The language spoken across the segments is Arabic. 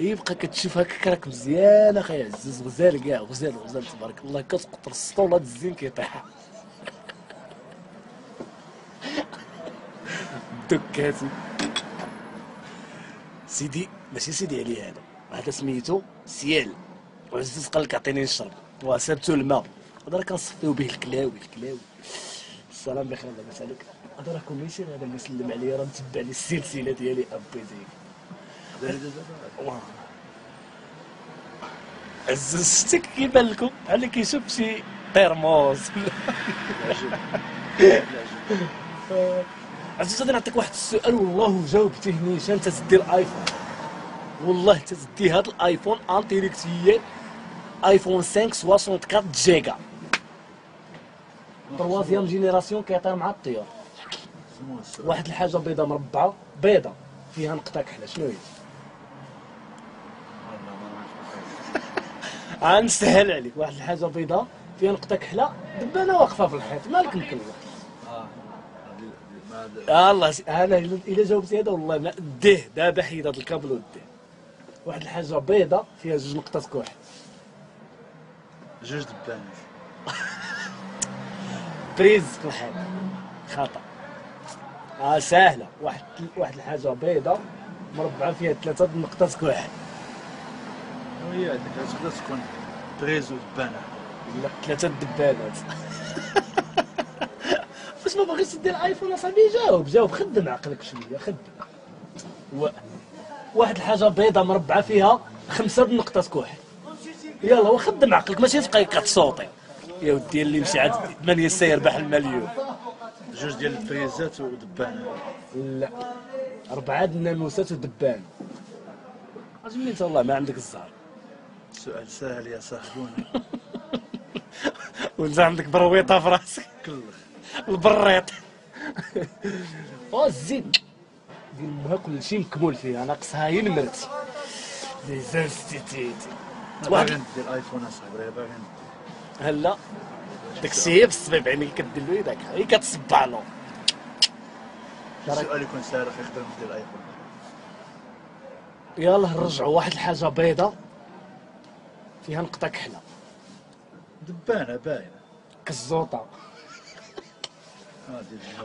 يبقى كتشوف هكاك راك مزيان اخي عزوز، غزال كاع، غزال غزال تبارك الله، كتقطر السطول هاد الزين كيطيح. دكاتي سيدي، ماشي سيدي علي هذا، هذا سميتو سيال. وعزوز قال لك عطيني نشرب، وسرتو الماء، هذا راه كنصفيو به الكلاوي الكلاوي. السلام بخير لاباس عليك؟ هذا راه كوميسير، هذا اللي سلم عليا راه متبع لي السلسله ديالي ابي ديك. عزوز شتي كيبان لكم بحال اللي كيشوف شي طيرموس. عزوز غادي نعطيك واحد السؤال والله جاوبتيه نيشان، انت تدي الايفون، والله انت تدي هاد الايفون انتيليكتيال ايفون 5 64 جيجا تروازيام جينيراسيون كيطير مع الطيور. واحد الحاجه بيضه مربعه بيضه فيها نقطه كحله، شنو هي؟ غنسهل عليك، واحد الحاجه بيضاء فيها نقطه كحله، دبانه واقفه في الحيط، مالك مكلف. الله انا الا جاوبتي هذا والله ما ديه دابا، حيد هذا الكابل وديه. واحد الحاجه بيضاء فيها جوج نقطات كحل. جوج دبانات. بريز في الحيط، خطا. ساهله، واحد الحاجه بيضاء مربعه فيها ثلاثه نقطات كحل. وهي هذيك تقدر تكون بريز ودبانه. لا، ثلاثه دبانات. فاش ما باغيش تدير الايفون اصاحبي جاوب خدم عقلك شويه، خدم. واحد الحاجه بيضاء مربعه فيها 5 نقطات كحل. يلا وخدم عقلك، ماشي تبقى كتصوتي يا ودي اللي مشي عاد 8 سيربح المليون. جوج ديال البريزات ودبانه. لا، 4 الناموسات ودبان. اجملي انت والله ما عندك الزهر. سؤال سهل يا صاحبونا. وانت عندك برويطه في راسك. كلخ البريط. الزين ديال امها كلشي مكمول فيها، ناقصها هي المرتي. لي زانستيتيتي. باغي ندير الايفون اصاحبي، باغي هلا داك الشيء بالسبب عينيك كدير له يداك، هي كتصبع له. السؤال يكون سهل اخي، نقدر ندير الايفون. يلا نرجعوا، واحد الحاجه بيضه فيها نقطه كحله. دبانه باينه. كالزوطه.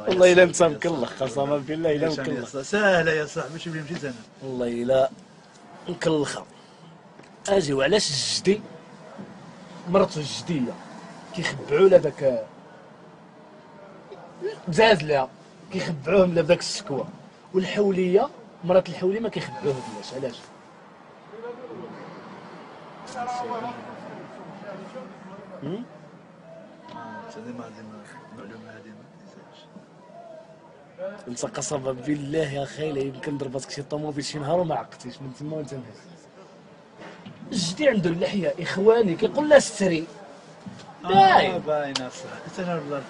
والله الا انت مكلخ، قسما بالله الا مكلخ. سهله يا صاحبي، ماشي بلي مشيت انا. والله الا مكلخه. اجي وعلاش الجدي مرتو الجديه كيخبعوا لها داك زازله، كيخبعوهم لها بداك الشكوى، والحوليه مرات الحولي ما كيخبعوهاش، علاش؟ ما عندي المعلومه هذه ما نساش. انت قسما بالله يا اخي لا يمكن ضربتك شي طوموبيل شي نهار وما عقتيش من تما وانت مهز. الجدي عنده اللحيه اخواني كيقول لها استري. باينه صح. انا والله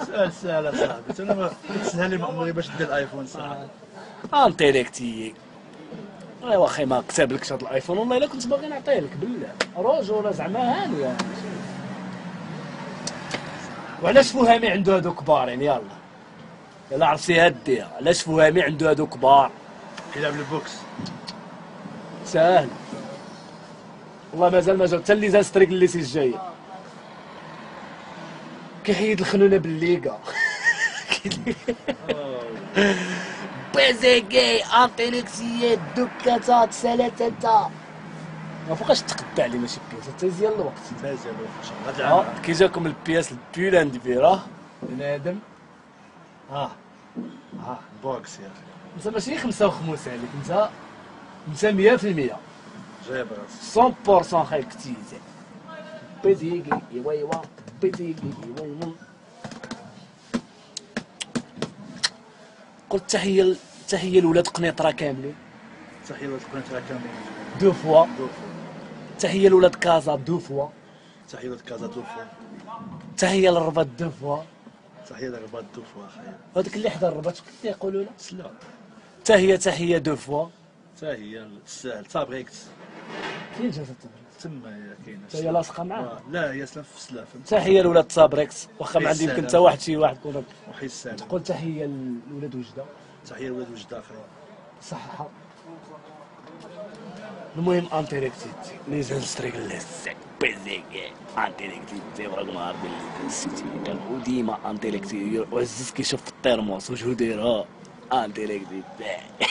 سؤال سهل اصاحبي، انا ما تسهل لي عمري باش ندير الايفون صراحه. انتيليكتي. ايوا اخي ما كتب هاد الايفون، والله الا كنت باغي نعطيه لك بالله رجوله زعما هانيه. وعلاش فهامي عنده هادو كبارين؟ يلا عرفتي هاديها، علاش فهامي عنده هادو كبار؟ كيلعب البوكس. ساهل والله، مازال ما جاو حتى اللي زال ستريك اللي سي الجايه. كيحيد الخنونه بالليغا. بيزيكي انتيليكسيات دوكاتات سلاتاتا. ما فوقاش تقطع لي ماشي بياس، تازيال الوقت. تازيال الوقت ان شاء الله. كي جاكم البياس البولان ديال بنادم. بوكس يا اخي. انت ماشي 5 وخموس عليك، انت 100% جايب راسك 100% خايك تيزي. بيزيكي ايوا بيزيكي ايوا. قلت تحيه لولاد قنيطره كاملين. تحيه لولاد قنيطره كاملين. دو فوا. تحيه لولاد كازا دو فوا. تحيه لولاد كازا دو فوا. تحيه للرباط دو فوا. تحيه للرباط دو فوا اخايا. هذاك اللي حدا الرباط شكون اللي يقولوا له؟ سلا. تحيه دو فوا. تحيه الساهل تابريكس. فين جات التبريكس؟ تما كاينه. هي لاصقه معاه؟ لا هي سلف في سلاف. تحيه لولاد تابريكس، واخا ما عندي يمكن حتى شي واحد يكون وحي السالم. تقول تحيه لولاد وجده. تحيه لولاد وجده اخايا. صححه. المهم انتيليكتيتي ميزان ستريك لسه بزيك انتيليكتيتي وراك نهار باللي دزتي وديما انتيليكتيتي وعزيز كيشوف في الترموس وشو دايرها انتيليكتيتي